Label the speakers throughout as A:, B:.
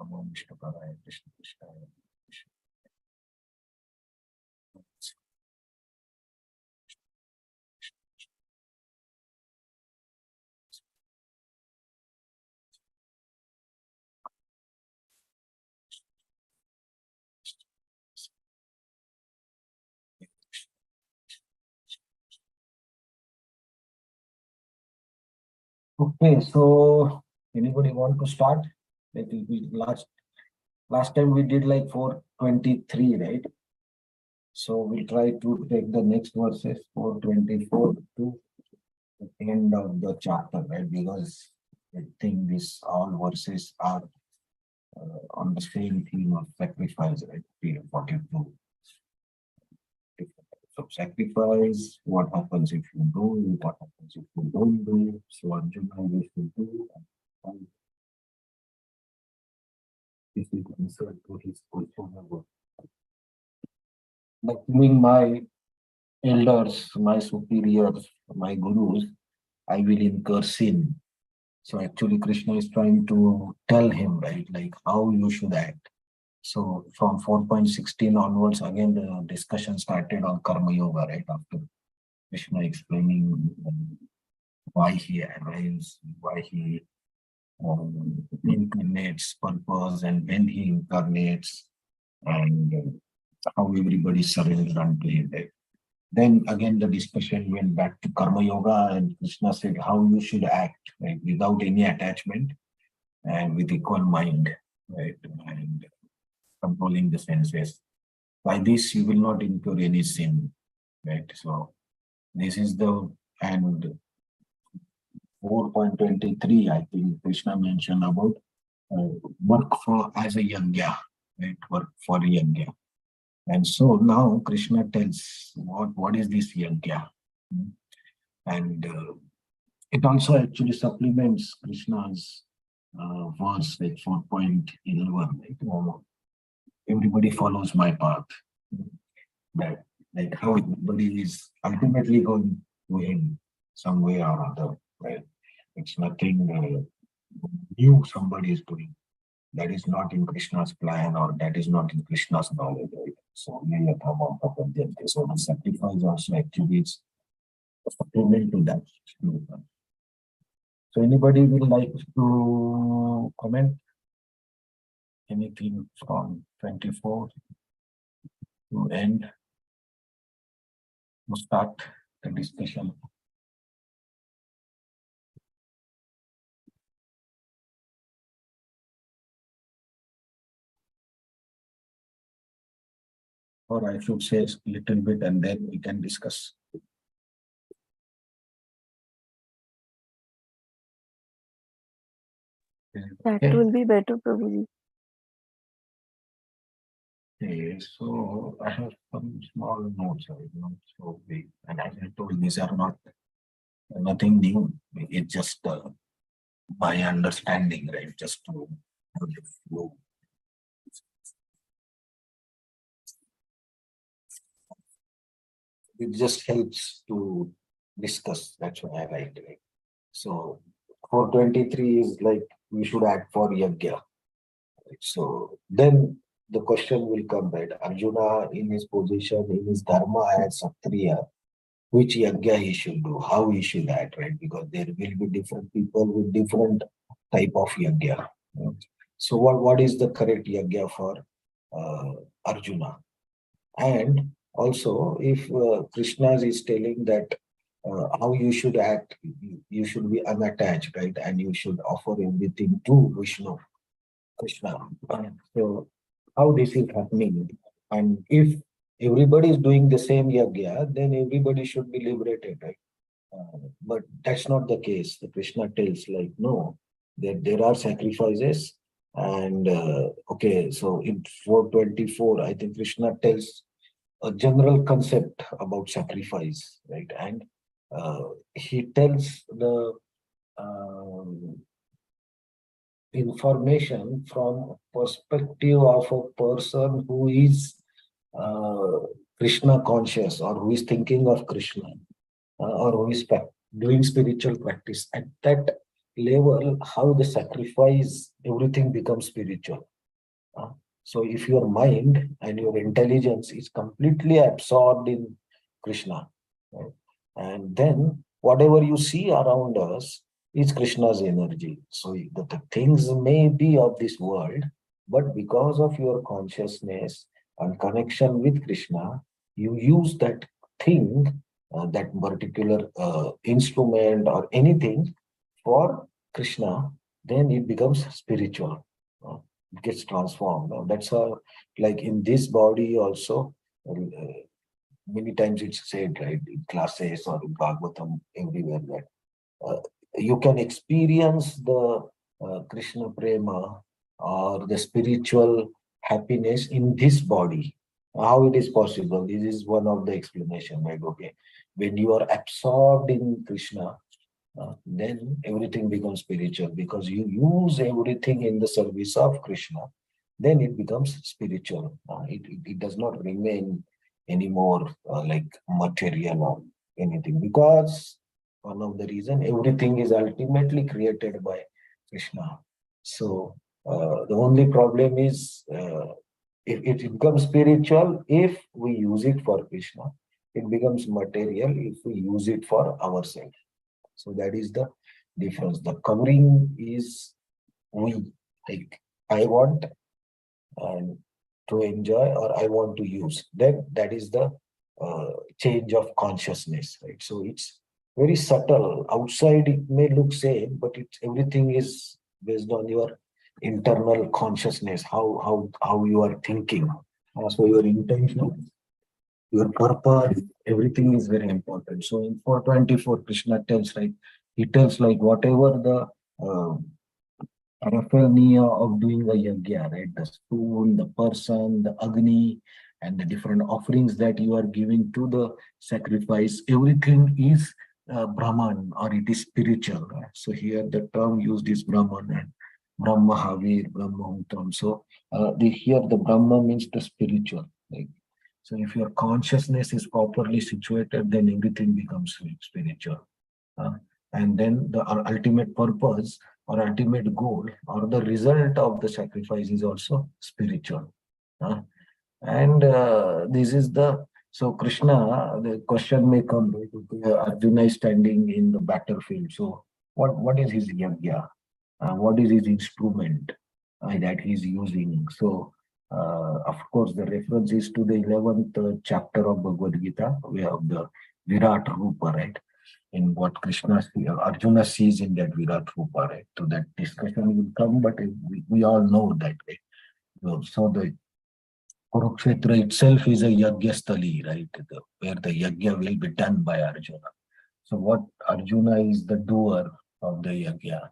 A: Namo Vishnu Padaya Krishna Krishna. Okay, so anybody want to start? It will be last time we did like 423, right? So we'll try to take the next verses 424 to the end of the chapter, right? Because I think these all verses are on the same theme of sacrifice, right? 42. So sacrifice, what happens if you do, what happens if you don't do, so Arjuna you should do, and this is answer to his question. Like doing my elders, my superiors, my gurus, I will incur sin. So actually Krishna is trying to tell him, right, like how you should act. So from 4.16 onwards, again, the discussion started on Karma Yoga, right? After Krishna explaining why he arrives, why he incarnates, purpose, and when he incarnates, and how everybody surrendered unto him. Right? Then again, the discussion went back to Karma Yoga, and Krishna said how you should act, right, without any attachment and with equal mind, right, and controlling the senses. By this, you will not incur any sin, right? So this is the and 4.23. I think Krishna mentioned about work for as a yajna, right? Work for a yajna. And so now Krishna tells what is this yajna, and it also actually supplements Krishna's verse like 4.11. Right? Everybody follows my path. That like how everybody is ultimately going to him some way or other. Right? It's nothing new somebody is doing. That is not in Krishna's plan or that is not in Krishna's knowledge. Right? So so the sacrifice also actually is a supplement to that. So anybody would like to comment anything from 24 to end to start the discussion? Or I should say a little bit and then we can discuss.
B: That will be better, Prabhuji.
A: Okay, so I have some small notes, not so big, and as I told, these are not nothing new. It's just my understanding, right? Just to have the flow. It just helps to discuss. That's why I write it. So 423 is like we should act for yajna. Right? So then the question will come, right? Arjuna in his position, in his dharma as Satriya, which yajna he should do, how he should act, right? Because there will be different people with different type of yajna. Right? So what is the correct yajna for Arjuna? And also, if Krishna is telling that how you should act, you should be unattached, right? And you should offer everything to Vishnu, Krishna. So how this is happening? And if everybody is doing the same yajna, then everybody should be liberated, right? But that's not the case. The Krishna tells like, no, there are sacrifices. And okay, so in 424, I think Krishna tells a general concept about sacrifice, right? And he tells the information from perspective of a person who is uh, Krishna conscious or who is thinking of Krishna or who is doing spiritual practice. At that level, how the sacrifice, everything becomes spiritual. So if your mind and your intelligence is completely absorbed in Krishna, right? And then whatever you see around us is Krishna's energy. So the things may be of this world, but because of your consciousness and connection with Krishna, you use that thing, that particular instrument or anything for Krishna, then it becomes spiritual. Uh, it gets transformed. That's how, like in this body also, many times it's said, right, in classes or in Bhagavatam, everywhere, that you can experience the Krishna prema or the spiritual happiness in this body. How it is possible? This is one of the explanation, right? Okay, when you are absorbed in Krishna, then everything becomes spiritual because you use everything in the service of Krishna. Then it becomes spiritual. It does not remain anymore like material or anything, because one of the reason, everything is ultimately created by Krishna. So the only problem is it becomes spiritual if we use it for Krishna. It becomes material if we use it for ourselves. So that is the difference. The covering is we, like I want and to enjoy or I want to use. Then that is the change of consciousness, right? So it's very subtle. Outside it may look same, but it's everything is based on your internal consciousness, how you are thinking. So your intention, your purpose, everything is very important. So in 424, Krishna tells, like, he tells like whatever the uh, paraphernalia of doing a yajna, right? The spoon, the person, the agni, and the different offerings that you are giving to the sacrifice, everything is Brahman, or it is spiritual. Right? So here the term used is Brahman and Brahma Havir, Brahma Hutram. So here the Brahma means the spiritual. Like, so if your consciousness is properly situated, then everything becomes spiritual. Uh, and then the ultimate purpose or ultimate goal or the result of the sacrifice is also spiritual. Uh, and this is the, so Krishna, the question may come, right? Okay, Arjuna is standing in the battlefield. So what is his yajna? What is his instrument that he's using? So of course, the reference is to the 11th chapter of Bhagavad Gita, where of the Virat Rupa, right? In what Arjuna sees in that Virat Rupa, right? So that discussion will come, but we all know that, right? So the Kurukshetra itself is a yajna stali, right? Where the yajna will be done by Arjuna. So what Arjuna is the doer of the yajna.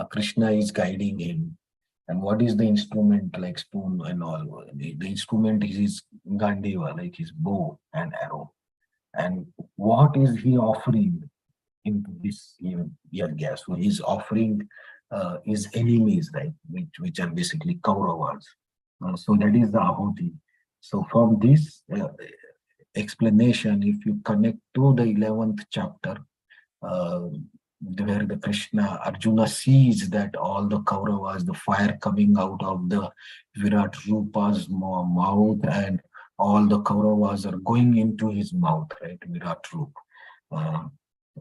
A: Krishna is guiding him. And what is the instrument, like spoon and all? The instrument is his gandiva, like his bow and arrow. And what is he offering into this yajna? So he's offering his enemies, right? Which are basically Kauravas. So that is the ahuti. So from this explanation, if you connect to the 11th chapter, uh, where the Krishna, Arjuna sees that all the Kauravas, the fire coming out of the Virat Rupa's mouth, and all the Kauravas are going into his mouth, right? Virat Rupa. Uh,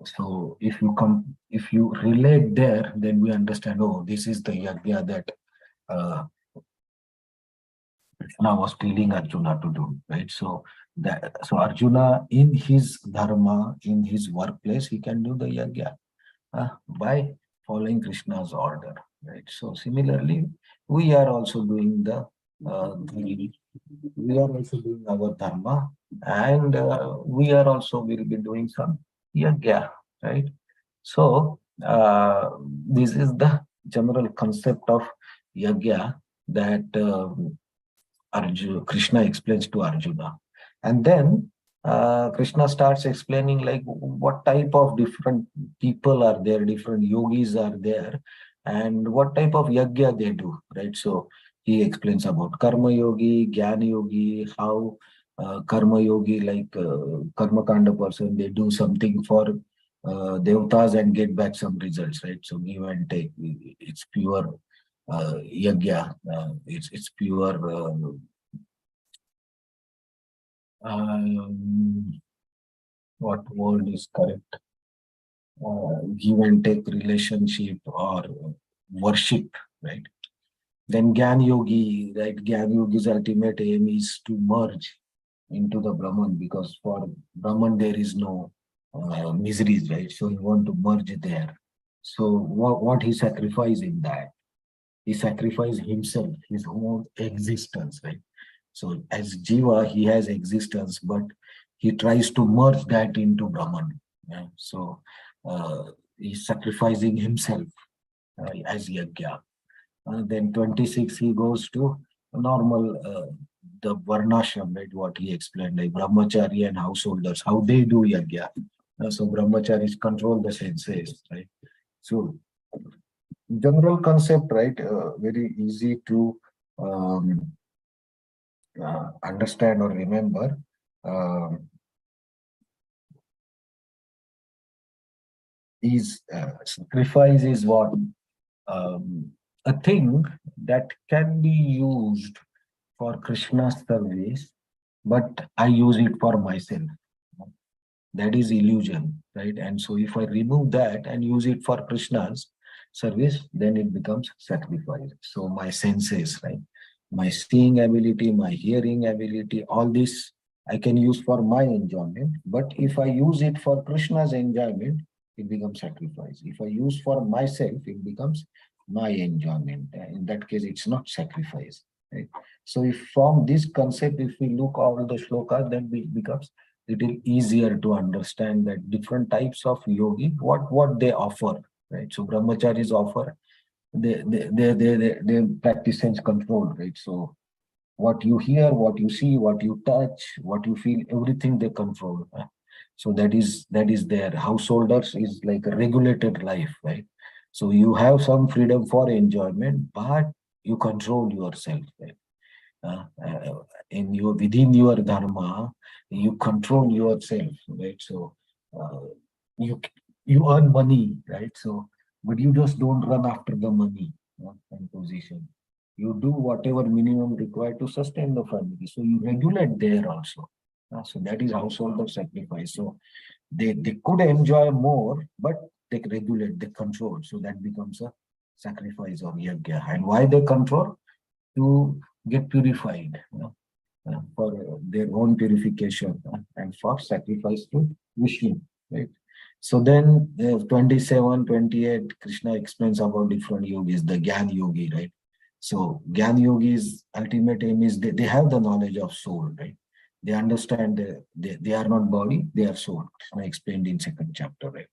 A: so if you relate there, then we understand, oh, this is the yajna that uh, Krishna was telling Arjuna to do, right? So Arjuna in his dharma, in his workplace, he can do the yajna by following Krishna's order, right? So similarly, we are also doing we are also doing our dharma, and we are also will be doing some yajna, right? So this is the general concept of yajna that Krishna explains to Arjuna. And then Krishna starts explaining like what type of different people are there, different yogis are there, and what type of yajna they do, right? So he explains about karma yogi, jnana yogi, how karma yogi, like karma kanda person, they do something for devatas and get back some results, right? So give and take, it's pure yagya. It's pure um, what word is correct? Give and take relationship or worship, right? Then Gyan Yogi, right? Gyan Yogi's ultimate aim is to merge into the Brahman, because for Brahman there is no miseries, right? So he want to merge there. So what he sacrificed in that? He sacrificed himself, his own existence, right? So as Jiva, he has existence, but he tries to merge that into Brahman. Yeah? So he's sacrificing himself as Yajna. Then 26, he goes to normal, the Varnashram, right? What he explained, like Brahmachari and householders, how they do Yajna. So Brahmacharis control the senses, right? So general concept, right? Very easy to um, understand or remember. Um, is sacrifice is what, um, a thing that can be used for Krishna's service, but I use it for myself. That is illusion, right? And so if I remove that and use it for Krishna's service, then it becomes sacrifice. So my senses, right? My seeing ability, my hearing ability, all this I can use for my enjoyment. But if I use it for Krishna's enjoyment, it becomes sacrifice. If I use for myself, it becomes my enjoyment. In that case, it's not sacrifice, right? So if from this concept, if we look all the shlokas, then it becomes little easier to understand that different types of yogi, what they offer, right? So brahmacharis offer, they practice sense control, right? So what you hear, what you see, what you touch, what you feel, everything they control. So that is their householders is like a regulated life, right? So you have some freedom for enjoyment, but you control yourself, right? In your within your dharma, you control yourself, right? So uh, you you earn money, right? So but you just don't run after the money, and position. You do whatever minimum required to sustain the family. So you regulate there also. So that is household of sacrifice. So they could enjoy more, but they regulate, they control. So that becomes a sacrifice or yajna. And why they control? To get purified, for their own purification, and for sacrifice to Vishnu, right? So then 27, 28, Krishna explains about different yogis, the Gyan yogi, right? So Gyan yogis ultimate aim is they have the knowledge of soul, right? They understand they are not body, they are soul. Krishna explained in second chapter, right?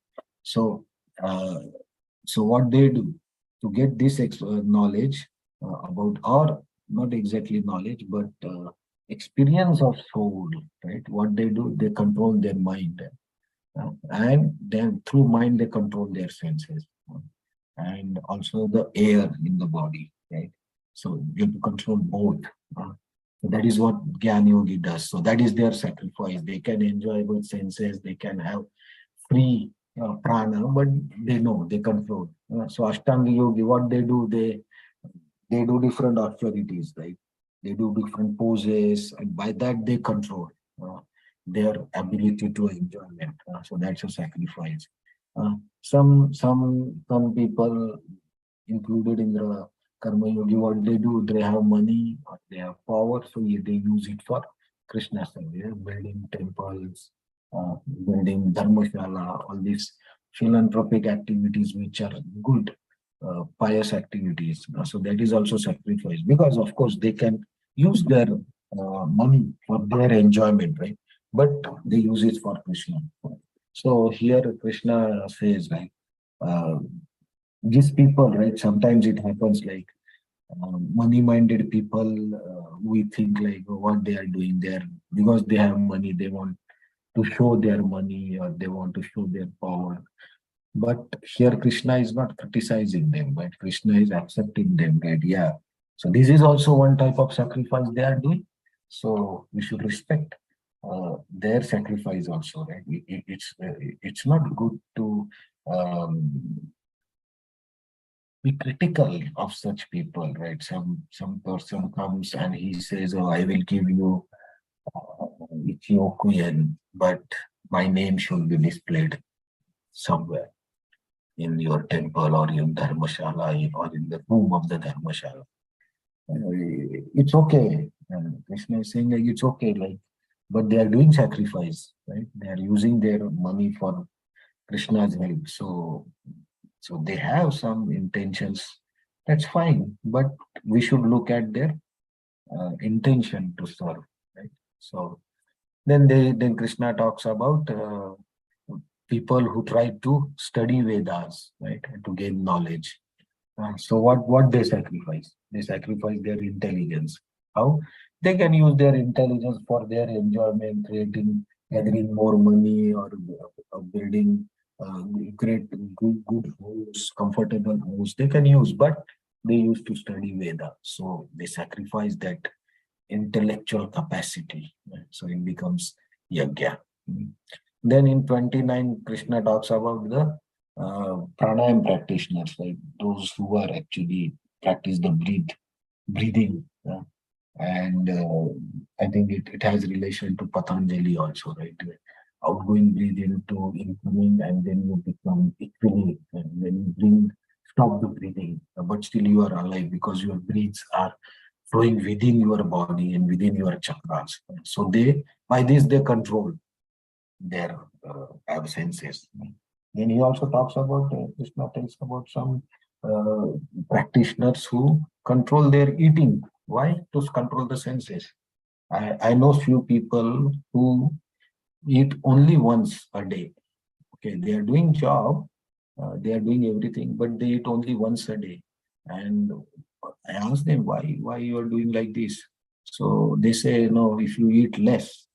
A: So uh, so what they do to get this knowledge about, or not exactly knowledge, but experience of soul, right? What they do, they control their mind, and then through mind they control their senses, and also the air in the body, right? So you have to control both. uh, so that is what Gyan Yogi does. So that is their sacrifice. They can enjoy with senses, they can have free prana, but they know, they control. So Ashtanga Yogi, what they do different austerities, right? They do different poses, and by that they control uh, their ability to enjoyment. So that's a sacrifice. Some people included in the karma yogi, what they do, they have money or they have power, so they use it for Krishna service, building temples, building dharmashala, all these philanthropic activities which are good, pious activities. So that is also sacrifice, because of course they can use their money for their enjoyment, right? But they use it for Krishna. So here Krishna says, right, uh, these people, right? Sometimes it happens like money-minded people. We think like, oh, what they are doing there, because they have money, they want to show their money or they want to show their power. But here Krishna is not criticizing them, but Krishna is accepting them, right? Yeah. So this is also one type of sacrifice they are doing. So we should respect their sacrifice also, right? It's not good to um, be critical of such people, right? Some person comes and he says, "Oh, I will give you Ethiopian, but my name should be displayed somewhere in your temple or in Dharmashala or in the room of the Dharmashala." It's okay. And Krishna is saying like it's okay, like, but they are doing sacrifice, right? They are using their money for Krishna's help. So they have some intentions. That's fine, but we should look at their intention to serve, right? So then Krishna talks about people who try to study Vedas, right, and to gain knowledge. So what they sacrifice? They sacrifice their intelligence. How? They can use their intelligence for their enjoyment, creating, gathering more money, or building great, good homes, comfortable homes. They can use, but they used to study Veda. So they sacrifice that intellectual capacity. Right? So it becomes yagya. Then in 29, Krishna talks about the pranayam practitioners, like those who are actually practice the breathing. And I think it has relation to Patanjali also, right? Outgoing breathe into incoming, and then you become equally, and then you stop the breathing, but still you are alive because your breaths are flowing within your body and within your chakras. So by this, they control their absences. Then he also talks about, Krishna tells about some uh, practitioners who control their eating. Why? To control the senses. I know few people who eat only once a day. Okay, they are doing job, they are doing everything, but they eat only once a day. And I asked them why you are doing like this. So they say, no, if you eat less,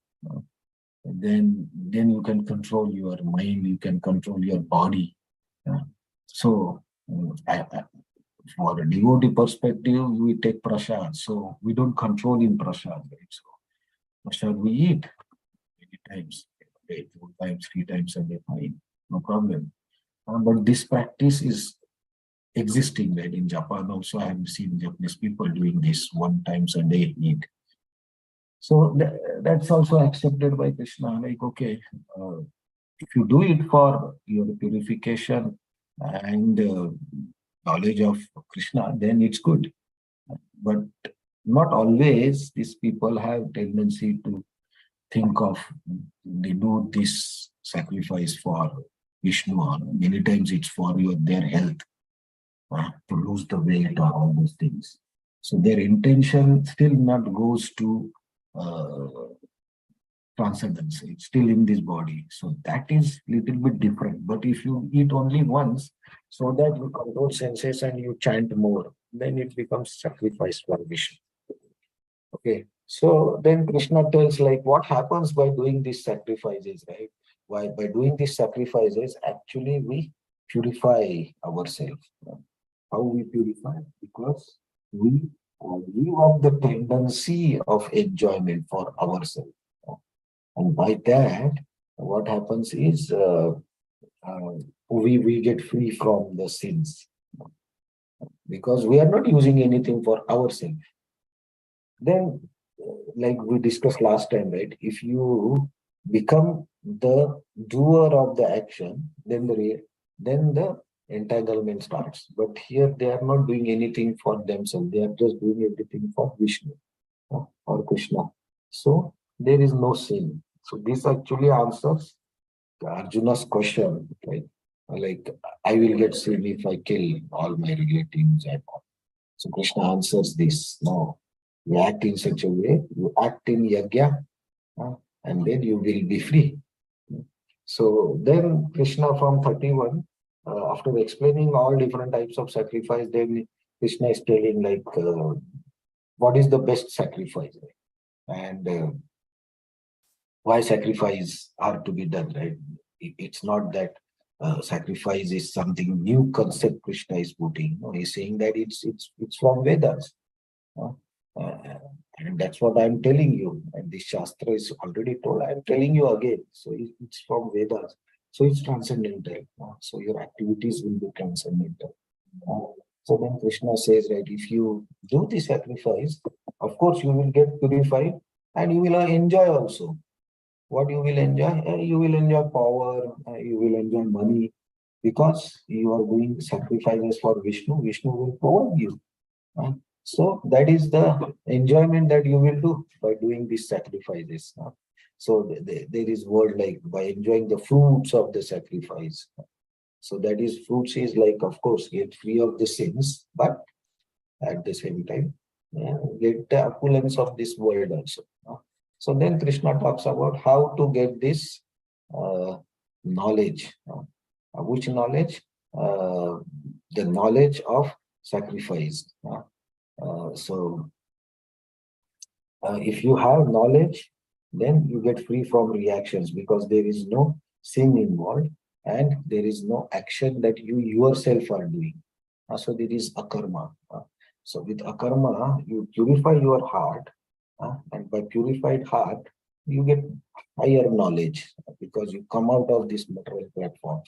A: then you can control your mind, you can control your body. Yeah. So for a devotee perspective, we take prasad. So we don't control in prasad. Right? So prasad we eat many times, a day, 2 times, 3 times a day, fine, no problem. But this practice is existing, right? In Japan also, I have seen Japanese people doing this 1 times a day eat. So that's also accepted by Krishna. Like, okay, uh, if you do it for your purification and knowledge of Krishna, then it's good. But not always these people have tendency to think of they do this sacrifice for Vishnu, or many times it's for their health, to lose the weight or all those things. So their intention still not goes to uh, transcendence. It's still in this body. So that is little bit different. But if you eat only once, so that you control senses and you chant more, then it becomes sacrifice for Vishnu. Okay. So then Krishna tells like what happens by doing these sacrifices, right? Why by doing these sacrifices, actually we purify ourselves. How we purify? Because we give up the tendency of enjoyment for ourselves. And by that, what happens is uh, we get free from the sins because we are not using anything for ourselves. Then, like we discussed last time, right? If you become the doer of the action, then the entanglement starts. But here they are not doing anything for themselves; they are just doing everything for Vishnu or Krishna. So there is no sin. So this actually answers Arjuna's question, right? Like I will get sin if I kill all my relatives and all. So Krishna answers this. No, you act in such a way, you act in yagya, and then you will be free. So then Krishna from 31, after explaining all different types of sacrifice, then Krishna is telling like what is the best sacrifice, right? And why sacrifice are to be done, right? It's not that sacrifice is something new concept Krishna is putting. No, he's saying that it's from Vedas. uh, uh, and that's what I'm telling you. And this Shastra is already told. I'm telling you again. So it's from Vedas. So it's transcendental. So your activities will be transcendental. Uh, So then Krishna says, right, if you do the sacrifice, of course you will get purified and you will enjoy also. What you will enjoy? You will enjoy power, you will enjoy money, because you are doing sacrifices for Vishnu. Vishnu will provide you. So that is the enjoyment that you will do by doing these sacrifices. So there is word like by enjoying the fruits of the sacrifice. So that is fruits is like, of course, get free of the sins, but at the same time, get the opulence of this world also. So then Krishna talks about how to get this knowledge. Which knowledge? The knowledge of sacrifice. So if you have knowledge, then you get free from reactions because there is no sin involved and there is no action that you yourself are doing. So there is akarma. So with akarma, you purify your heart, and by purified heart, you get higher knowledge because you come out of this material platform.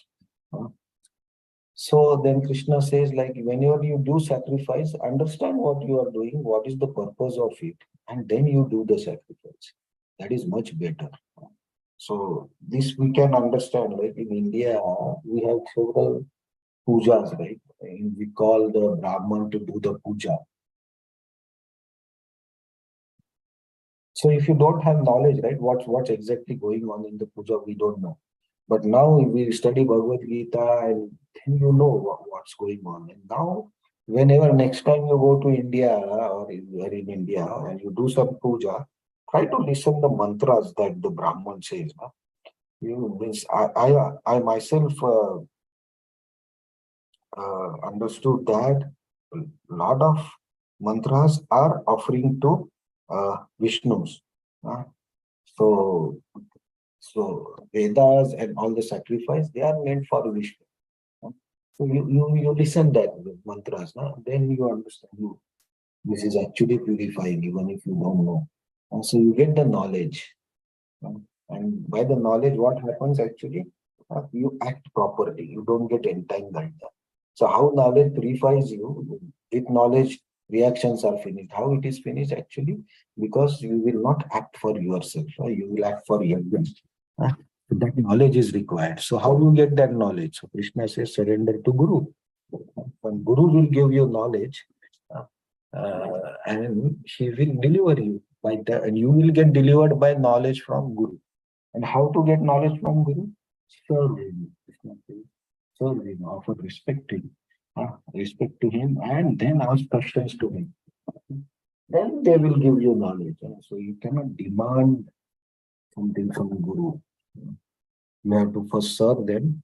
A: So then Krishna says, like, whenever you do sacrifice, understand what you are doing, what is the purpose of it, and then you do the sacrifice. That is much better. So this we can understand, like in India, we have several pujas, right? And we call the Brahman to do the puja. So if you don't have knowledge, right, what's exactly going on in the puja, we don't know. But now we study Bhagavad Gita and then you know what's going on. And now, whenever next time you go to India or you are in India and you do some puja, try to listen the mantras that the Brahman says. You means I myself understood that a lot of mantras are offering to Vishnu's. So so Vedas and all the sacrifice, they are meant for Vishnu. So you listen that mantras, then you understand this is actually purifying, even if you don't know. And so you get the knowledge. And by the knowledge, what happens actually? You act properly. You don't get entangled. So how knowledge purifies you? With knowledge, reactions are finished. How it is finished actually? Because you will not act for yourself. You will act for your uh, that knowledge is required. So how you get that knowledge? So Krishna says surrender to Guru. When Guru will give you knowledge, and he will deliver you by that, and you will get delivered by knowledge from Guru. And how to get knowledge from Guru? Serve him. Krishna says, serve him, offer respect to him, and then ask questions to him. Then they will give you knowledge. So you cannot demand something from Guru. You have to first serve them,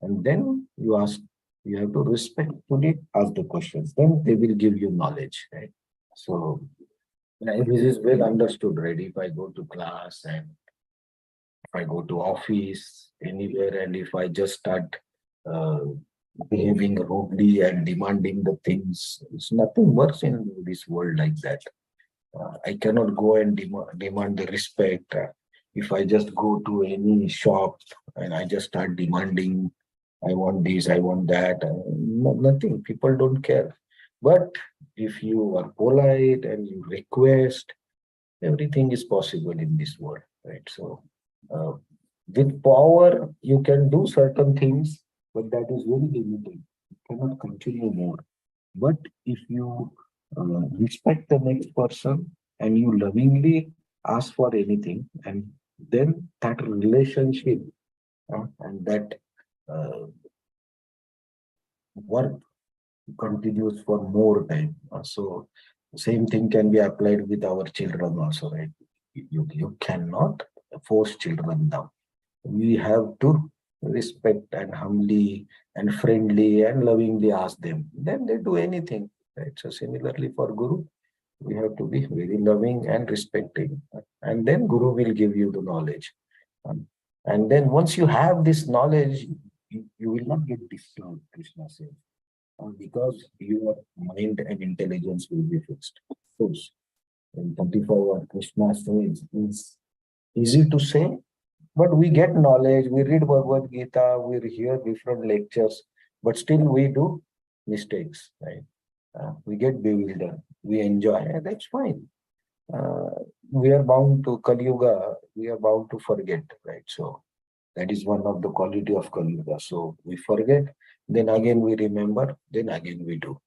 A: and then you have to respectfully ask the questions. Then they will give you knowledge, right? So this is well understood, right? If I go to class and if I go to office, anywhere, and if I just start uh, behaving rudely and demanding the things, it's nothing worse in this world like that. I cannot go and demand the respect. If I just go to any shop and I just start demanding, I want this, I want that, nothing. People don't care. But if you are polite and you request, everything is possible in this world, right? So, uh, with power, you can do certain things, but that is very limited. You cannot continue more. But if you respect the next person and you lovingly ask for anything, and then that relationship and that work continues for more time. So same thing can be applied with our children also, right? You cannot force children down. We have to respect and humbly and friendly and lovingly ask them. Then they do anything, right? So similarly for Guru, we have to be very loving and respecting. And then Guru will give you the knowledge. And then once you have this knowledge, you will not get disturbed, Krishna says, because your mind and intelligence will be fixed. Of course, in 34 Krishna says is easy to say, but we get knowledge, we read Bhagavad Gita, we hear different lectures, but still we do mistakes, right? We get bewildered. We enjoy, and that's fine. Uh, we are bound to Kali Yuga. We are bound to forget, right? So that is one of the quality of Kali Yuga. So we forget, then again we remember, then again we do.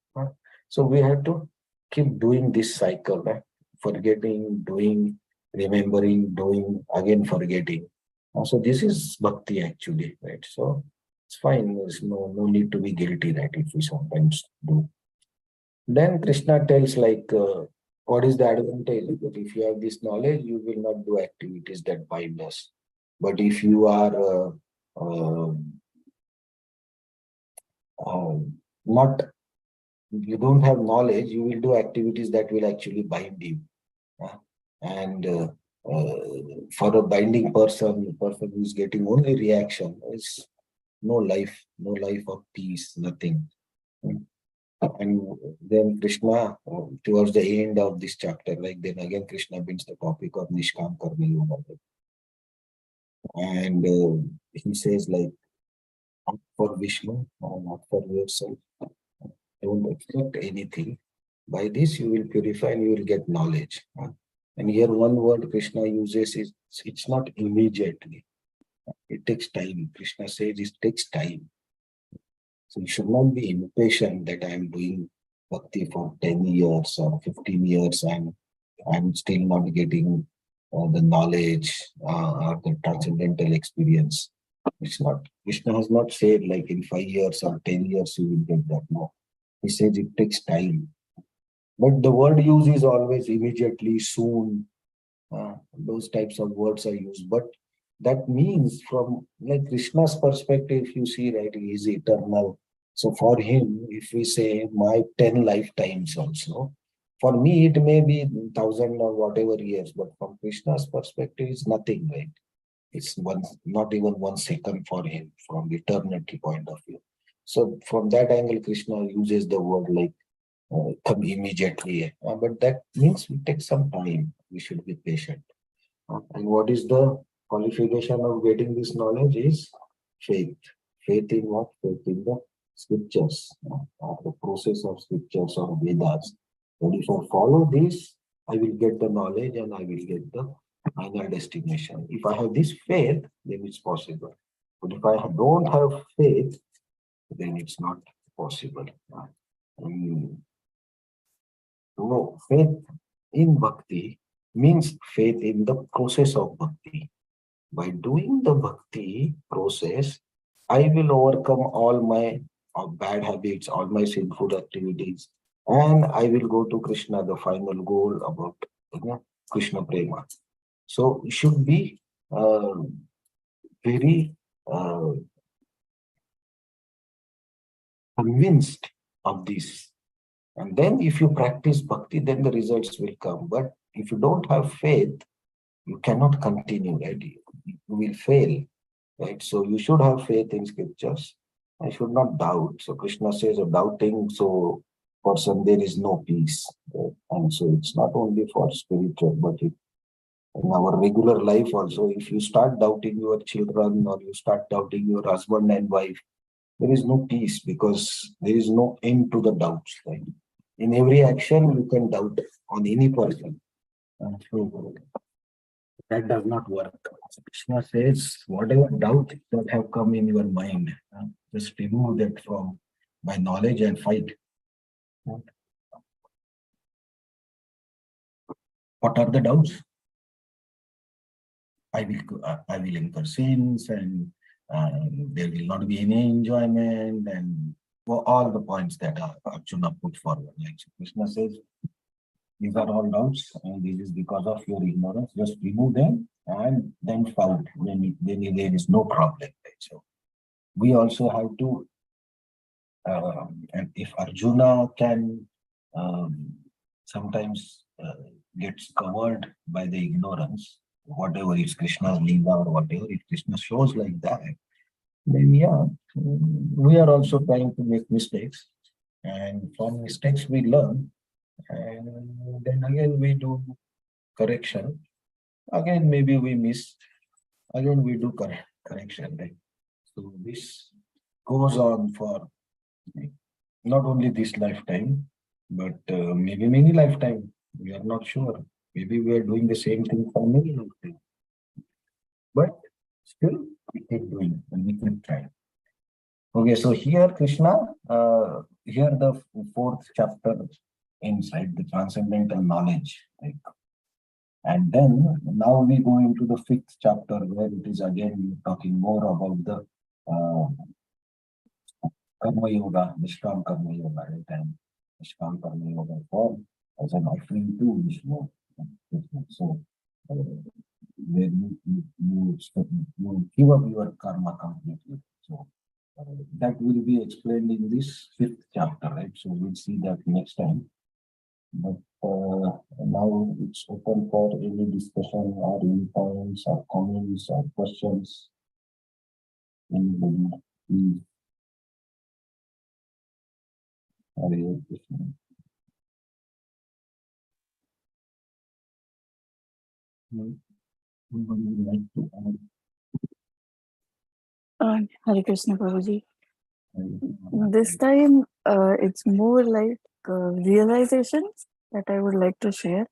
A: So we have to keep doing this cycle, right? Forgetting, doing, remembering, doing, again forgetting. So this is bhakti actually, right? So it's fine. There's no need to be guilty, right? If we sometimes do. Then Krishna tells what is the advantage? That if you have this knowledge, you will not do activities that bind us. But if you are uh, not, you don't have knowledge, you will do activities that will actually bind you. uh, and for a binding person, a person who is getting only reaction, is no life of peace, nothing. And then Krishna, towards the end of this chapter, like then again Krishna brings the topic of Nishkam Karma Yoga. And he says not for Vishnu, or not for yourself, don't expect anything. By this you will purify and you will get knowledge. And here one word Krishna uses is, it's not immediately. It takes time. Krishna says it takes time. So you should not be impatient that I am doing bhakti for 10 years or 15 years and I'm still not getting the knowledge or the transcendental experience. It's not, Krishna has not said like in 5 years or 10 years you will get that. No. He says it takes time. But the word used is always immediately, soon. Those types of words are used. But that means from like Krishna's perspective, if you see, right, he is eternal. So for him, if we say my 10 lifetimes also, for me it may be 1,000 or whatever years, but from Krishna's perspective, it's nothing, right? It's one, not even 1 second for him from eternity point of view. So from that angle, Krishna uses the word like come immediately. But that means we take some time. We should be patient. And what is the qualification of getting this knowledge is faith. Faith in what? Faith in the scriptures, the process of scriptures or Vedas. And if I follow this, I will get the knowledge and I will get the final destination. If I have this faith, then it's possible. But if I don't have faith, then it's not possible. And no, faith in bhakti means faith in the process of bhakti. By doing the bhakti process, I will overcome all my bad habits, all my sinful activities, and I will go to Krishna, the final goal about Krishna Prema. So you should be very convinced of this. And then if you practice bhakti, then the results will come. But if you don't have faith, you cannot continue, right? You will fail, right? So you should have faith in scriptures. I should not doubt. So Krishna says, doubting, so person there is no peace. Right? And so it's not only for spiritual, but in our regular life also, if you start doubting your children or you start doubting your husband and wife, there is no peace because there is no end to the doubts, right? In every action, you can doubt on any person. So that does not work. Krishna says, whatever doubt that have come in your mind, just remove that from by knowledge and fight. What are the doubts? I will incur sins and there will not be any enjoyment and all the points that Arjuna put forward. Like Krishna says, these are all doubts and this is because of your ignorance. Just remove them and then fight. Then there is no problem. Right? So we also have to, and if Arjuna can sometimes gets covered by the ignorance, whatever is Krishna's Leela or whatever, if Krishna shows like that, then yeah, we are also trying to make mistakes. And from mistakes we learn. And then again we do correction. Again, maybe we miss. Again, we do correction. Right? So this goes on for not only this lifetime, but maybe many lifetime. We are not sure. Maybe we are doing the same thing for many lifetime. But still, we keep doing and we keep trying. Okay, so here Krishna, here the fourth chapter inside the transcendental knowledge. Like, and then now we go into the fifth chapter where it is again talking more about the uh, Karma Yoga, Nishkam Karma Yoga, right? And Nishkam Karma Yoga form as an offering to Vishnu. So, where you give up your karma completely. So, that will be explained in this fifth chapter, right? So, we'll see that next time. But now it's open for any discussion or any points or comments or questions. Anybody, please. Hare Krishna. Anybody would like to add?
B: Hare Krishna Prabhuji.
A: Hare
B: This time, it's more like realizations that I would like to share.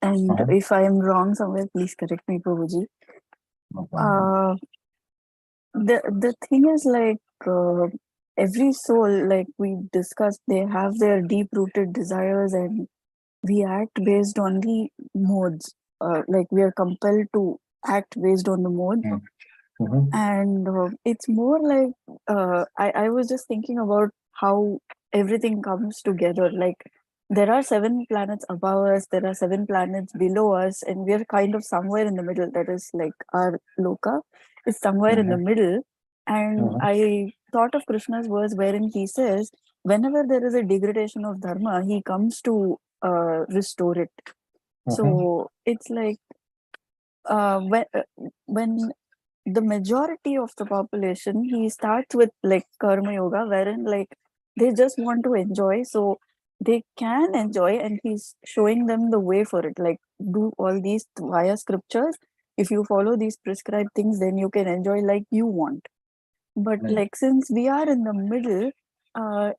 B: And
A: Uh-huh.
B: if I am wrong somewhere, please correct me, Prabhuji.
A: No problem.
B: The thing is like every soul, like we discussed, they have their deep rooted desires, and we act based on the modes. Like we are compelled to act based on the mode.
A: Mhm.
B: And it's more like I was just thinking about how everything comes together. Like there are 7 planets above us, there are 7 planets below us, and we're kind of somewhere in the middle. That is like our loka is somewhere in the
A: Mhm.
B: middle. And
A: Mhm.
B: I thought of Krishna's verse wherein he says, whenever there is a degradation of dharma, he comes to restore it.
A: Mhm.
B: So it's like when the majority of the population, he starts with like karma yoga, wherein like they just want to enjoy, so they can enjoy, and he's showing them the way for it. Like do all these via scriptures. If you follow these prescribed things, then you can enjoy like you want. But
A: Right.
B: like since we are in the middle, uh,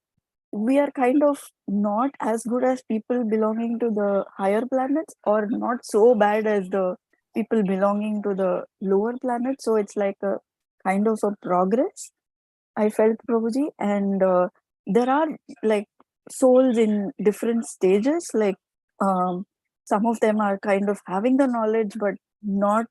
B: we are kind of not as good as people belonging to the higher planets, or not so bad as the people belonging to the lower planets. So it's like a kind of a progress, I felt, Prabhuji. And there are like souls in different stages. Like some of them are kind of having the knowledge, but not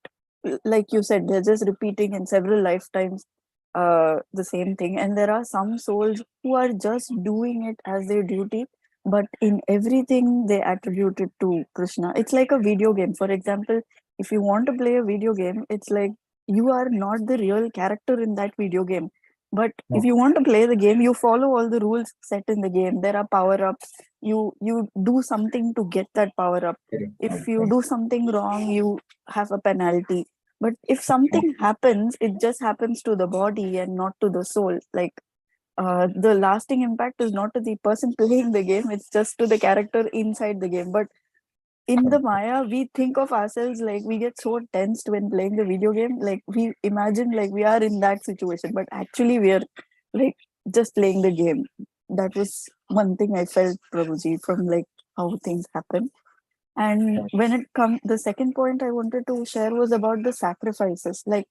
B: like you said, they're just repeating in several lifetimes the same thing. And there are some souls who are just doing it as their duty, but in everything they attribute it to Krishna. It's like a video game. For example, if you want to play a video game, it's like you are not the real character in that video game, but if
A: No.
B: you want to play the game, you follow all the rules set in the game. There are power ups. You do something to get that power up.
A: Correct.
B: If
A: Right.
B: you
A: Right.
B: do something wrong, you have a penalty. But if something happens, it just happens to the body and not to the soul. Like the lasting impact is not to the person playing the game; it's just to the character inside the game. But in the Maya, we think of ourselves like we get so tensed when playing the video game. Like we imagine like we are in that situation, but actually we are like just playing the game. That was one thing I felt, Prabhuji, from like how things happen. And
A: Right.
B: when it comes, the second point I wanted to share was about the sacrifices. Like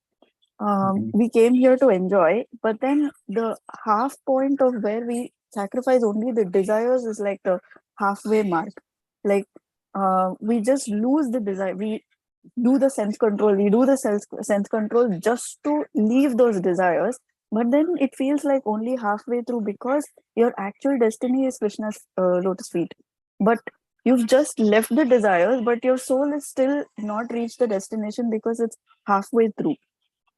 A: Mhm.
B: we came here to enjoy, but then the half point of where we sacrifice only the desires is like the halfway mark. Like we just lose the desire. We do the sense control. We do the sense control just to leave those desires. But then it feels like only halfway through, because your actual destiny is Krishna's lotus feet. But you've just left the desires, but your soul is still not reached the destination because it's halfway through.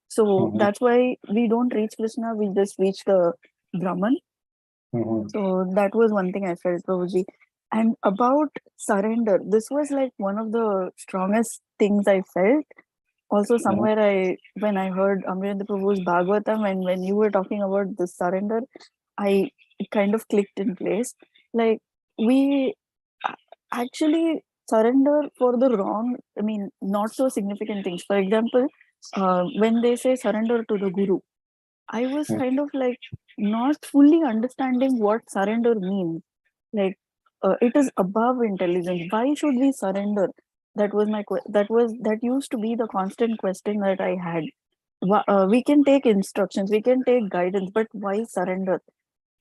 B: So
A: Mhm.
B: that's why we don't reach Krishna, we just reach the Brahman.
A: Mhm.
B: So that was one thing I felt, Prabhuji. And about surrender, this was like one of the strongest things I felt. Also,
A: Mhm.
B: somewhere when I heard Amrita Prabhu's Bhagavatam, and when you were talking about the surrender, it kind of clicked in place. Like we actually surrender for the wrong, I mean, not so significant things. For example, when they say surrender to the Guru, I was
A: Mhm.
B: kind of like not fully understanding what surrender means. Like it is above intelligence. Why should we surrender? That was that used to be the constant question that I had. We can take instructions, we can take guidance, but why surrender?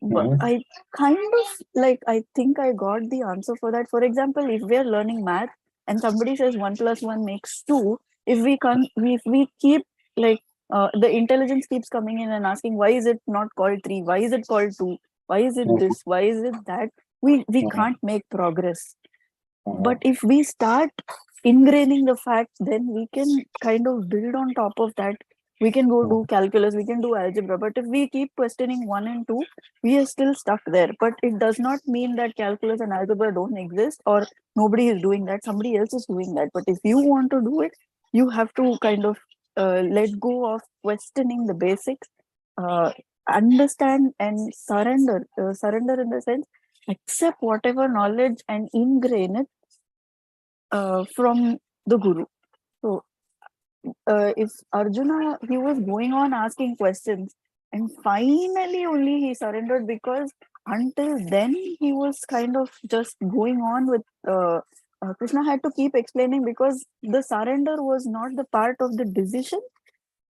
B: But
A: Mhm.
B: I kind of like, I think I got the answer for that. For example, if we are learning math and somebody says 1 plus 1 makes 2, if we can't, if we keep like, the intelligence keeps coming in and asking, why is it not called 3? Why is it called 2? Why is it
A: Mhm.
B: this? Why is it that? We
A: Mhm.
B: can't make progress. But
A: Mhm.
B: if we start ingraining the facts, then we can kind of build on top of that. We can go do calculus, we can do algebra. But if we keep questioning 1 and 2, we are still stuck there. But it does not mean that calculus and algebra don't exist, or nobody is doing that, somebody else is doing that. But if you want to do it, you have to kind of let go of questioning the basics, uh, understand and surrender. Surrender in the sense, accept whatever knowledge and ingrain it from the guru. So if Arjuna, he was going on asking questions, and finally only he surrendered, because until then he was kind of just going on with Krishna had to keep explaining, because the surrender was not the part of the decision.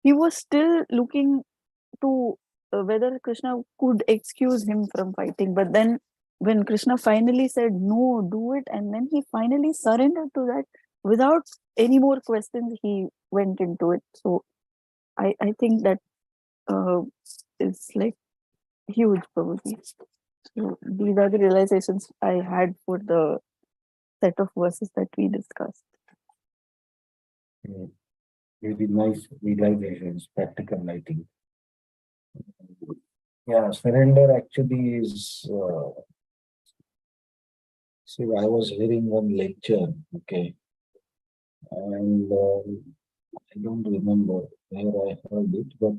B: He was still looking to whether Krishna could excuse him from fighting. But then, when Krishna finally said, no, do it, and then he finally surrendered to that without any more questions, he went into it. So I think that uh, is like huge, probably. So these are the realizations I had for the set of verses that we discussed.
A: Yeah, very nice realizations, practical, I think. Yeah, surrender actually is. See, I was hearing one lecture, okay, and I don't remember where I heard it, but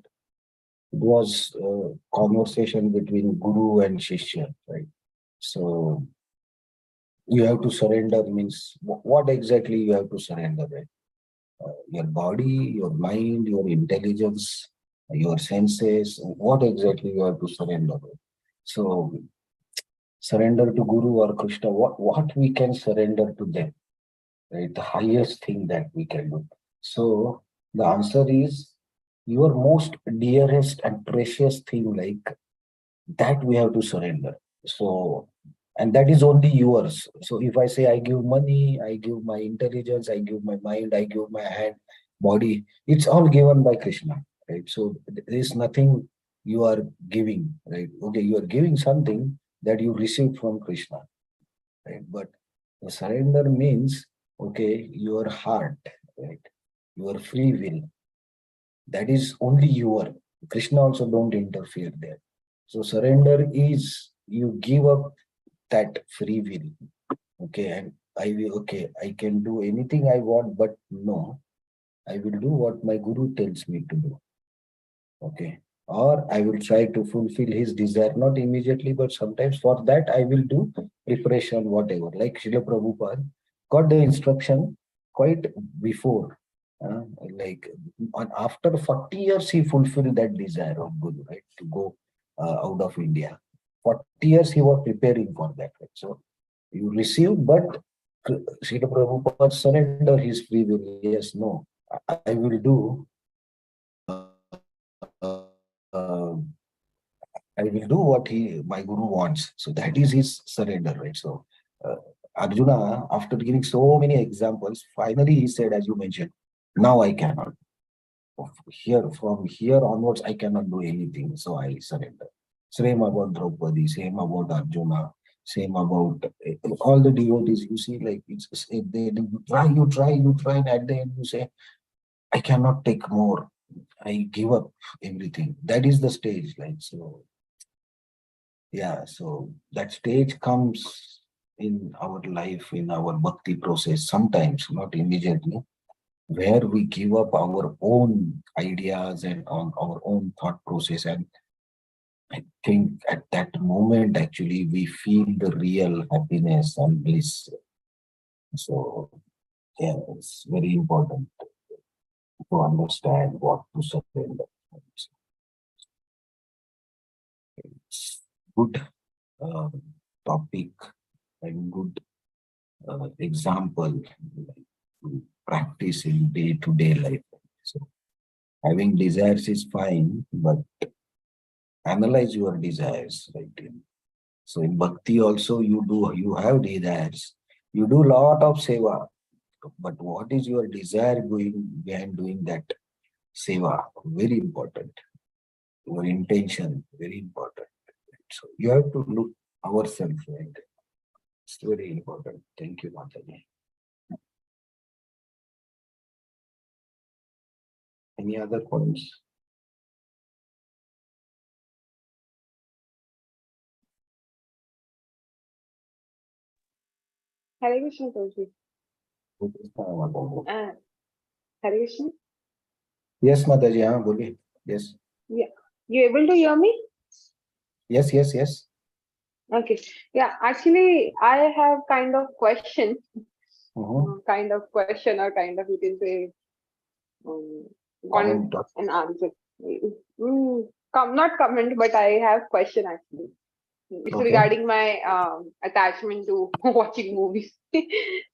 A: it was a conversation between Guru and Shishya, right? So you have to surrender means what exactly you have to surrender, right? Your body, your mind, your intelligence, your senses, what exactly you have to surrender. Right? So surrender to Guru or Krishna, what we can surrender to them, right? The highest thing that we can do. So the answer is your most dearest and precious thing, like that we have to surrender. So, and that is only yours. So if I say I give money, I give my intelligence, I give my mind, I give my hand, body, it's all given by Krishna, right? So there is nothing you are giving, right? Okay, you are giving something that you received from Krishna, right? But the surrender means, okay, your heart, right? Your free will, that is only your. Krishna also don't interfere there. So surrender is you give up that free will. Okay, and I will, okay, I can do anything I want, but no, I will do what my guru tells me to do. Okay. Or I will try to fulfill his desire, not immediately, but sometimes for that I will do preparation, whatever. Like Srila Prabhupada got the instruction quite before. Uh, like after 40 years, he fulfilled that desire of Guru, right? To go out of India. 40 years he was preparing for that. Right? So you receive, but Srila Prabhupada surrender his free will. Yes, no, I will do. I will do what my guru wants. So that is his surrender, right? So Arjuna, after giving so many examples, finally he said, as you mentioned, now I cannot. Here, from here onwards, I cannot do anything. So I surrender. Same about Draupadi, same about Arjuna, same about all the devotees. You see, like you try, and at the end you say, I cannot take more. I give up everything. That is the stage, like so. Yeah, so that stage comes in our life, in our bhakti process, sometimes, not immediately, where we give up our own ideas and on our own thought process. And I think at that moment, actually, we feel the real happiness and bliss. So, yeah, it's very important to understand what to surrender. It's good topic. and good example to practice in day-to-day life. So having desires is fine, but analyze your desires, right? So in bhakti also you have desires. You do lot of seva, but what is your desire going behind doing that seva? Very important. Your intention, very important. So you have to look ourselves, right? It's very important. Thank you, Mataji. Any other points?
C: Hare Krishna, Prabhuji. Hare Krishna.
A: Yes, Mataji, हाँ बोलिए. Yes.
C: Yeah. You able to hear me?
A: Yes, yes, yes.
C: Okay. Yeah. Actually, I have kind of question, kind of question, or kind of you can say,
A: Comment.
C: an answer. Not comment, but I have question actually. It's
A: Okay.
C: regarding my attachment to watching movies.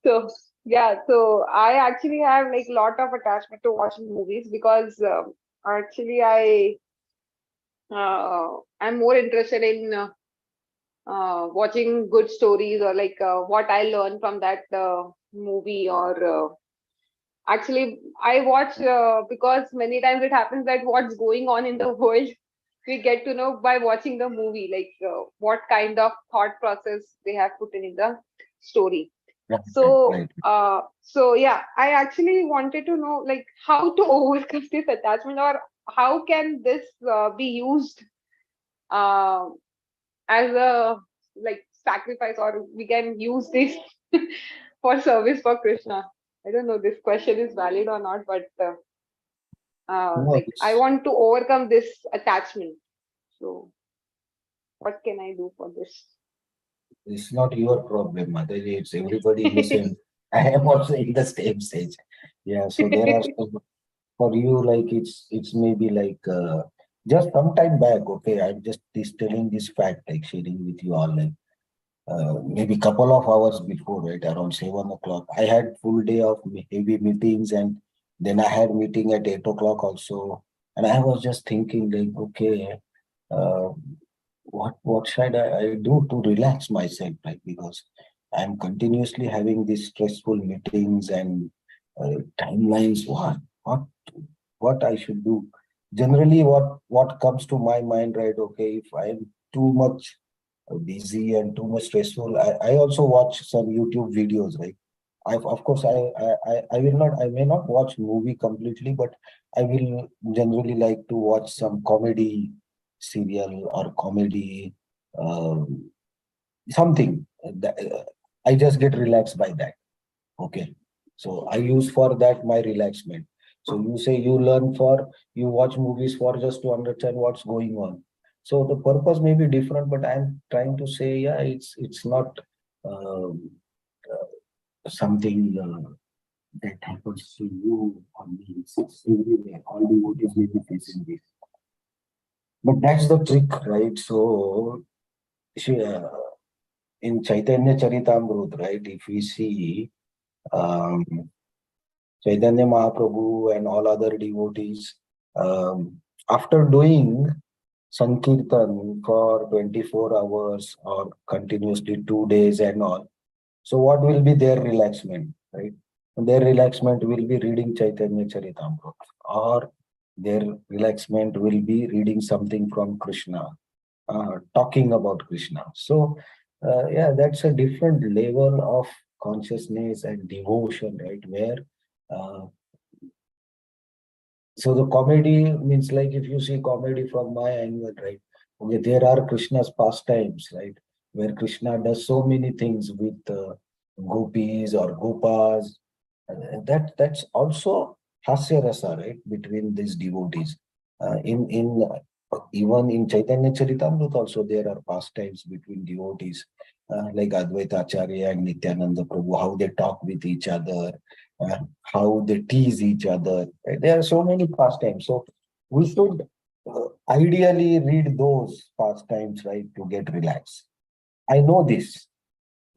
C: So yeah, so I actually have like lot of attachment to watching movies because actually I'm more interested in watching good stories or like what I learn from that movie or actually I watch because many times it happens that what's going on in the world we get to know by watching the movie, like what kind of thought process they have put in the story.
A: Right,
C: So
A: right.
C: so yeah, I actually wanted to know like how to overcome this attachment, or how can this be used uh, as a like sacrifice, or we can use this for service for Krishna. I don't know this question is valid or not, but
A: No,
C: like I want to overcome this attachment. So what can I do for this?
A: it's not your problem, Mataji. It's everybody in the same. I am also in the same stage. Yeah, so there are some, for you, like it's maybe like just some time back. Okay, I'm just telling this fact, like sharing with you all, like maybe couple of hours before, right, around 7 o'clock. I had full day of heavy meetings, and then I had meeting at 8 o'clock also. And I was just thinking, like, okay, uh, what should I do to relax myself, like because I'm continuously having these stressful meetings and timelines. What what I should do? Generally, what comes to my mind, right? Okay, if I'm too much busy and too much stressful, I also watch some YouTube videos, right? Of course, I will not, I may not watch movie completely, but I will generally like to watch some comedy serial or comedy, um, something that I just get relaxed by that. Okay. So I use for that my relaxment. So you say you learn for, you watch movies for just to understand what's going on. So the purpose may be different, but I'm trying to say, yeah, it's not um, something that happens to you or me. It's everywhere. All devotees may be facing this. But that's the trick, right? So in Chaitanya Charitamrut, right, if we see um, Chaitanya Mahaprabhu and all other devotees, after doing Sankirtan for 24 hours or continuously 2 days and all, so what will be their relaxment, right? Their relaxment will be reading Chaitanya Charitamrita, or their relaxment will be reading something from Krishna, talking about Krishna. So, yeah, that's a different level of consciousness and devotion, right? Where uh, so the comedy means, like, if you see comedy from my angle, right? Okay, there are Krishna's pastimes, right? Where Krishna does so many things with gopis or gopas. That's also hasya rasa, right? Between these devotees. Even in Chaitanya Charitamrita also there are pastimes between devotees, like Advaita Acharya and Nityananda Prabhu, how they talk with each other, how they tease each other. Right? There are so many pastimes. So we should ideally read those pastimes, right, to get relaxed. I know this.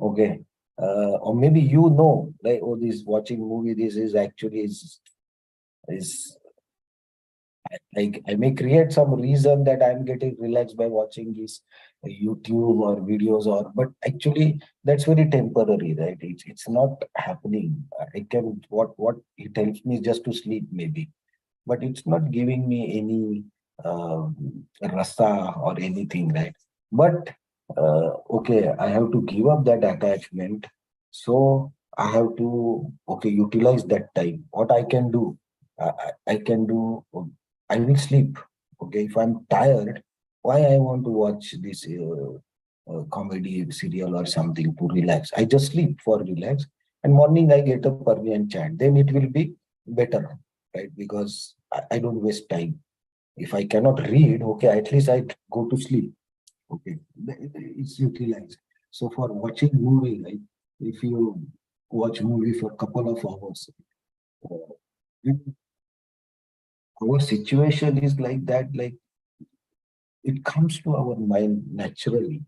A: Okay. Or maybe like, oh, this watching movie, this is actually is like I may create some reason that I'm getting relaxed by watching this YouTube or videos, or but actually that's very temporary, right? It's not happening. I can what it helps me just to sleep maybe, but it's not giving me any rasa or anything, right? But okay, I have to give up that attachment. So I have to, okay, utilize that time. What I can do, I can do, I will sleep. Okay, if I'm tired, why I want to watch this comedy serial or something to relax? I just sleep for relax, and morning I get up early and chant. Then it will be better, right? Because I don't waste time. If I cannot read, okay, at least I go to sleep. Okay, it's utilized. So for watching movie, right? If you watch movie for a couple of hours, uh, our situation is like that. Like it comes to our mind naturally,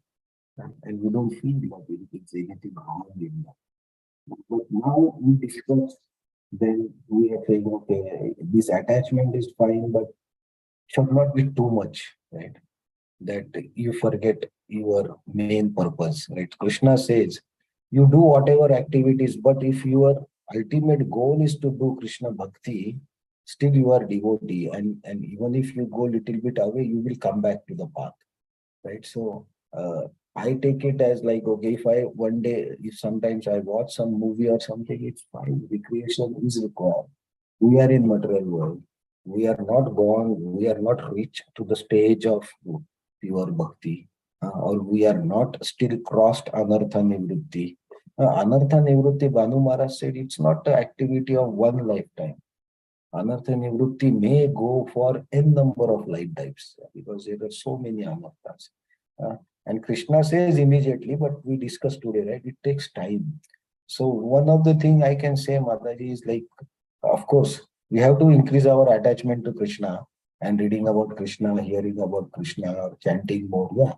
A: right? And we don't feel that it's anything wrong in that. But now we discuss, then we are saying, okay, this attachment is fine, but should not be too much, right? That you forget your main purpose, right? Krishna says, you do whatever activities, but if your ultimate goal is to do Krishna bhakti, still you are devotee, and even if you go little bit away, you will come back to the path, right? So I take it as like, okay, if I one day, if sometimes I watch some movie or something, it's fine. Recreation is required. We are in material world. We are not gone. We are not reached to the stage of pure bhakti, or we are not still crossed anartha nivritti. Anartha nivritti, Bhanu Maharaj said, it's not the activity of one lifetime. Anartha nivritti may go for n number of lifetimes because there are so many anarthas. Uh, and Krishna says immediately, but we discussed today, right? It takes time. So one of the thing I can say, Mataji, is like, of course, we have to increase our attachment to Krishna and reading about Krishna, hearing about Krishna, or chanting more. Yeah,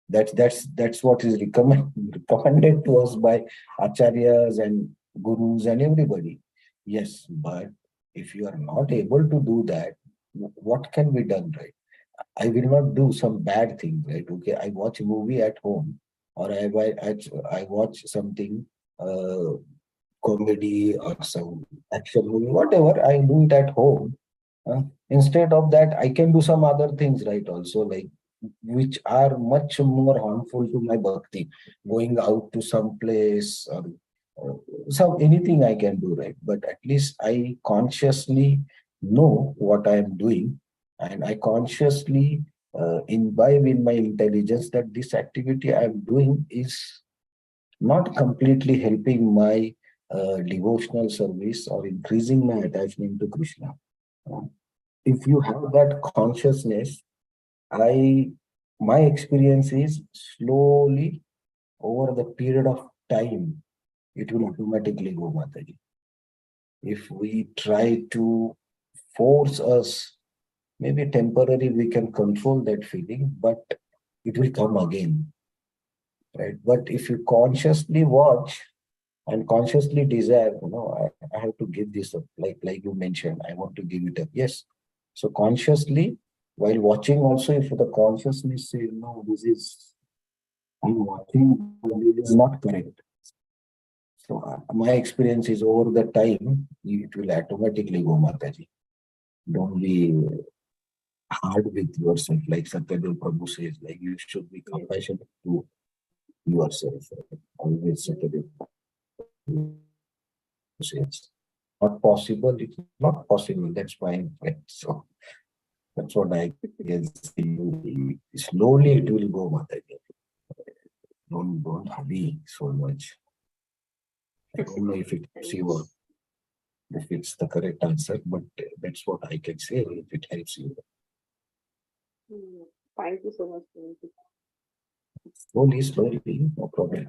A: that's what is recommended to us by acharyas and gurus and everybody. Yes, but if you are not able to do that, what can be done, right? I will not do some bad thing, right? Okay, I watch a movie at home, or I watch something, uh, comedy or some action movie, whatever. I do it at home. Instead of that, I can do some other things, right? Also, like which are much more harmful to my bhakti. Going out to some place, or some anything I can do, right? But at least I consciously know what I am doing, and I consciously imbibe in my intelligence that this activity I am doing is not completely helping my devotional service or increasing my attachment to Krishna. Uh, If you have that consciousness, I my experience is slowly over the period of time, it will automatically go, Mataji. If we try to force us, maybe temporary we can control that feeling, but it will come again, right? But if you consciously watch and consciously desire, I have to give this up, like you mentioned, I want to give it up. Yes. So consciously, while watching also, if the consciousness says, no, this is, I'm watching, but this is not correct. So my experience is over the time, it will automatically go, Mataji. Don't be hard with yourself, like Satyadev Prabhu says, like you should be
C: Yes.
A: compassionate to yourself. Right? Always Satyadev says. Not possible, it's not possible, that's fine. Right? So that's what I can say. Slowly it will go, Mataji. Don't hurry so much. I don't know if it's your
C: Thanks.
A: if it's the correct answer, but that's what I can say if it helps you.
C: Mm, Thank you so much. Priyanka.
A: Slowly, no problem.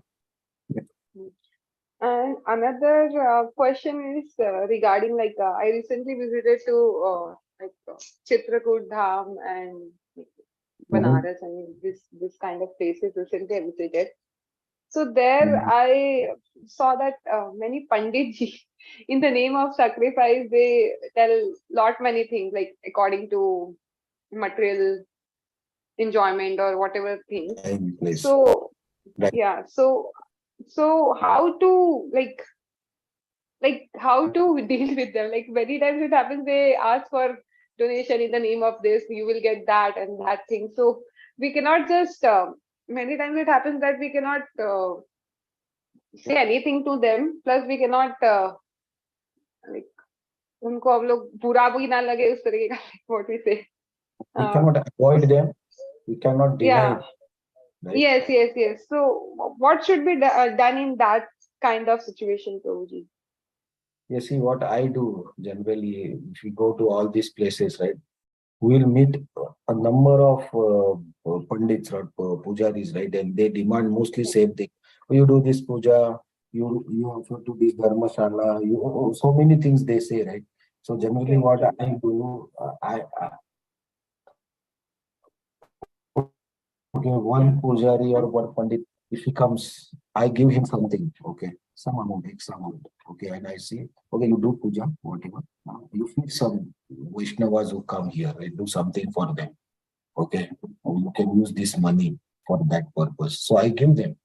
C: Mm. And another question is regarding like I recently visited to Chitrakoot Dham and like,
A: Mhm.
C: Banaras. I mean this kind of places recently I visited. So there
A: Mhm.
C: I saw that many Panditji, in the name of sacrifice, they tell lot many things like according to material enjoyment or whatever things.
A: Yeah, in place.
C: So
A: Right.
C: yeah, so how to like how to deal with them? Like many times it happens they ask for donation in the name of this, you will get that and that thing. So we cannot just many times it happens that we cannot say anything to them. Plus we cannot like उनको हम लोग बुरा भी ना लगे उस तरीके का what we say.
A: We
C: Uh,
A: cannot avoid them. We cannot deny
C: yeah.
A: it, right?
C: Yes. So what should be done in that kind of situation, Prabhuji?
A: You see, what I do generally, if we go to all these places, right, we will meet a number of pandits or pujaris, right, and they demand mostly same thing. "Oh, you do this puja, you also do this dharmashala, so many things they say, right? So generally,
C: Right,
A: what
C: right.
A: I do, I okay, one pujari or one pandit, if he comes, I give him something, okay, some amount, X amount, okay, and I say, okay, you do puja, whatever. You feed some Vaishnavas who come here, right? Do something for them, okay. You can use this money for that purpose. So I give them.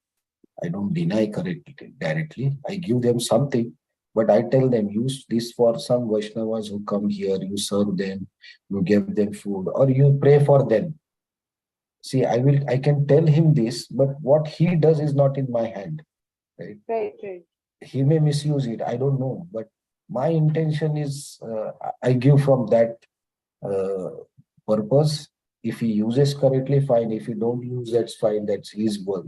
A: I don't deny correctly directly. I give them something, but I tell them use this for some Vaishnavas who come here. You serve them, you give them food, or you pray for them. See, I can tell him this, but what he does is not in my hand, right?
C: Right.
A: He may misuse it, I don't know, but my intention is I give from that uh, purpose. If he uses correctly, fine. If he don't use, that's fine. That's his work.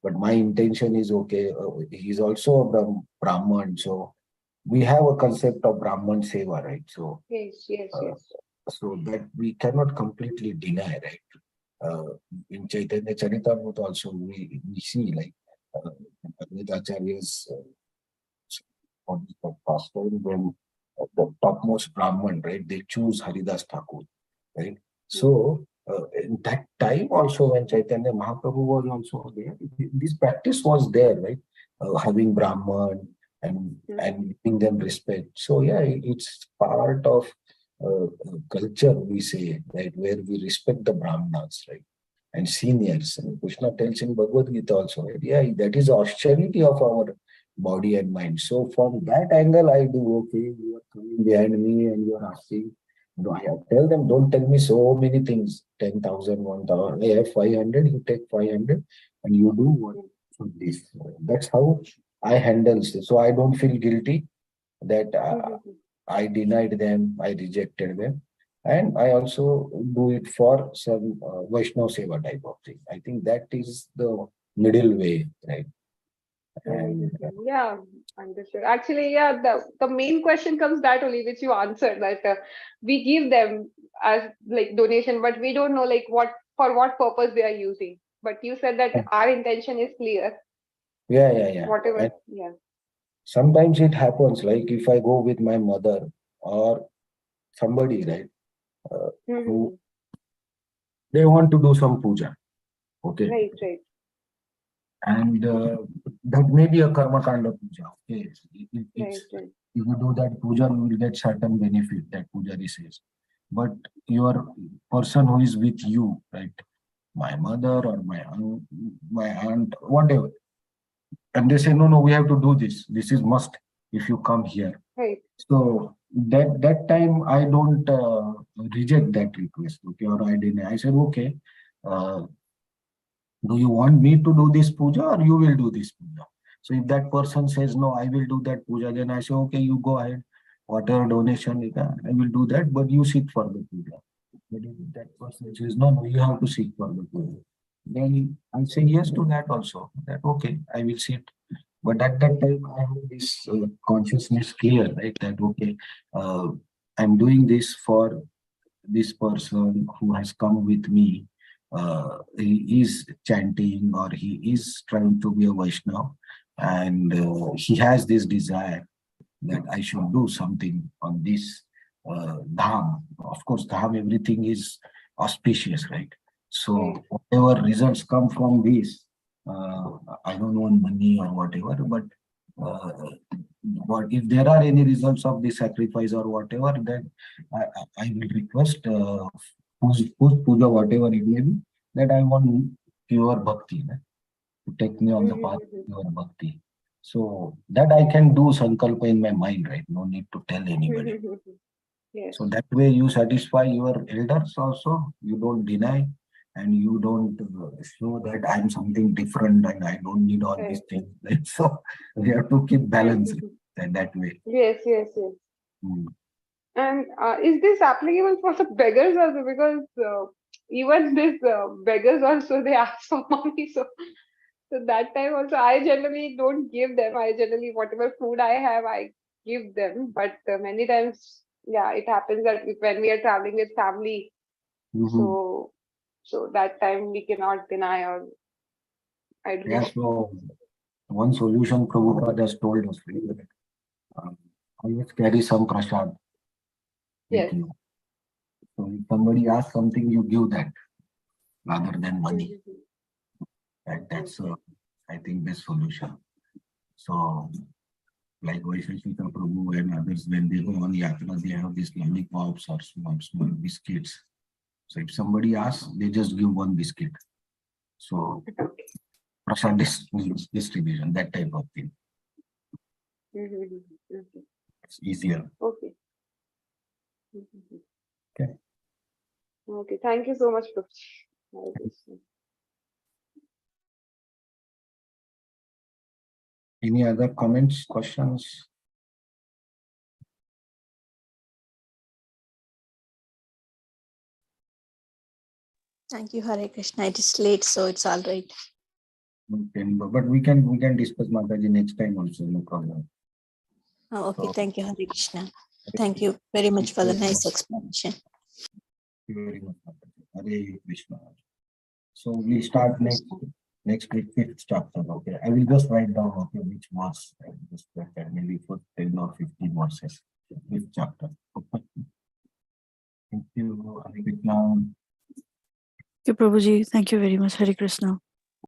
A: But my intention is okay. He's also a Brahman, so we have a concept of Brahman seva, right? Uh,
C: Yes.
A: so that we cannot completely deny, right? uh, in Chaitanya Charitamrita also we see like Advaita Acharya's what is called pastime when the topmost Brahman, right? They choose Haridas Thakur, right? So in that time also when Chaitanya Mahaprabhu was also there, this practice was there, right? Having Brahman and giving them respect. So yeah, it's part of culture we say, right? Where we respect the Brahmanas, right? And seniors. And Krishna tells in Bhagavad Gita also, right? Yeah, that is austerity of our body and mind. So from that angle, I do okay. You are coming behind me and you are asking. No, I tell them, don't tell me so many things. 10,000, 1,000. I have 500, you take 500 and you do what for this. That's how I handle this. So I don't feel guilty that I denied them, I rejected them. And I also do it for some Vaishnav Seva type of thing. I think that is the middle way, right? And
C: Yeah, understood. Actually, yeah, the main question comes that only which you answered that we give them as like donation, but we don't know like what for what purpose they are using. But you said that our intention is clear.
A: yeah.
C: Whatever,
A: And
C: yeah.
A: sometimes it happens, like if I go with my mother or somebody, right, who
C: Mm-hmm.
A: they want to do some puja, okay,
C: Right.
A: and that may be a karma kanda puja, okay. It's
C: Right.
A: if you do that puja, you will get certain benefit that pujari says. But your person who is with you, right, my mother or my aunt, whatever, and they say, no, we have to do this. This is must if you come here.
C: Right.
A: So that time I don't reject that request, okay, or I deny. I said, okay, uh, do you want me to do this puja or you will do this puja? So if that person says no, I will do that puja, then I say, okay, you go ahead. Whatever donation you can, I will do that, but you sit for the puja. But if that person says no, you have to sit for the puja. Then I say yes to that also. That okay, I will sit. But at that time, I have this consciousness clear, right? That okay, uh, I'm doing this for this person who has come with me. He is chanting or he is trying to be a Vaishnava, and he has this desire that I should do something on this dham. Of course, dham, everything is auspicious, right? So
C: Right.
A: whatever results come from this, I don't want money or whatever, but what if there are any results of the sacrifice or whatever, then I will request whose puja, whatever it may be, that I want pure bhakti, to take me on the path of pure bhakti. So that I can do sankalpa in my mind, right? No need to tell anybody.
C: Yes.
A: So that way you satisfy your elders also, you don't deny, and you don't show that I'm something different and I don't need all these things. Right? So we have to keep balance that way.
C: Yes, yes, yes.
A: Mm.
C: And is this applicable for the beggars also? Because even this beggars also, they ask for money. So that time also, I generally don't give them. I generally, whatever food I have, I give them. But many times, yeah, it happens that when we are traveling with family,
A: Mhm.
C: so that time we cannot deny, or I don't
A: Yeah,
C: know.
A: so one solution Prabhupada has told us, right, that, always carry some prasad with
C: Yes.
A: you. So if somebody asks something, you give that rather than money. That's I think best solution. So like Vaisheshika Prabhu and others, when they go on yatra, they have these lollipops or small biscuits. So if somebody asks, they just give one biscuit. So prasad distribution, that type of thing. It's easier.
C: Okay.
A: Okay.
C: Okay. Thank you so much, Prabhuji.
A: Any other comments, questions?
D: Thank you, Hare Krishna. It is late, so it's all right.
A: Okay, but we can discuss Mataji next time also, no problem.
D: Oh, okay,
A: So,
D: thank you, Hare Krishna. Thank you very much for the nice explanation.
A: Thank you very much, Mataji. Hare Krishna. So we start next week, 5th chapter. Okay, I will just write down, okay, which verse. I will just write that maybe for 10 or 15 verses. 5th chapter. Thank you. Hare Krishna.
B: Thank you, Prabhuji. Thank you very much. Hare Krishna.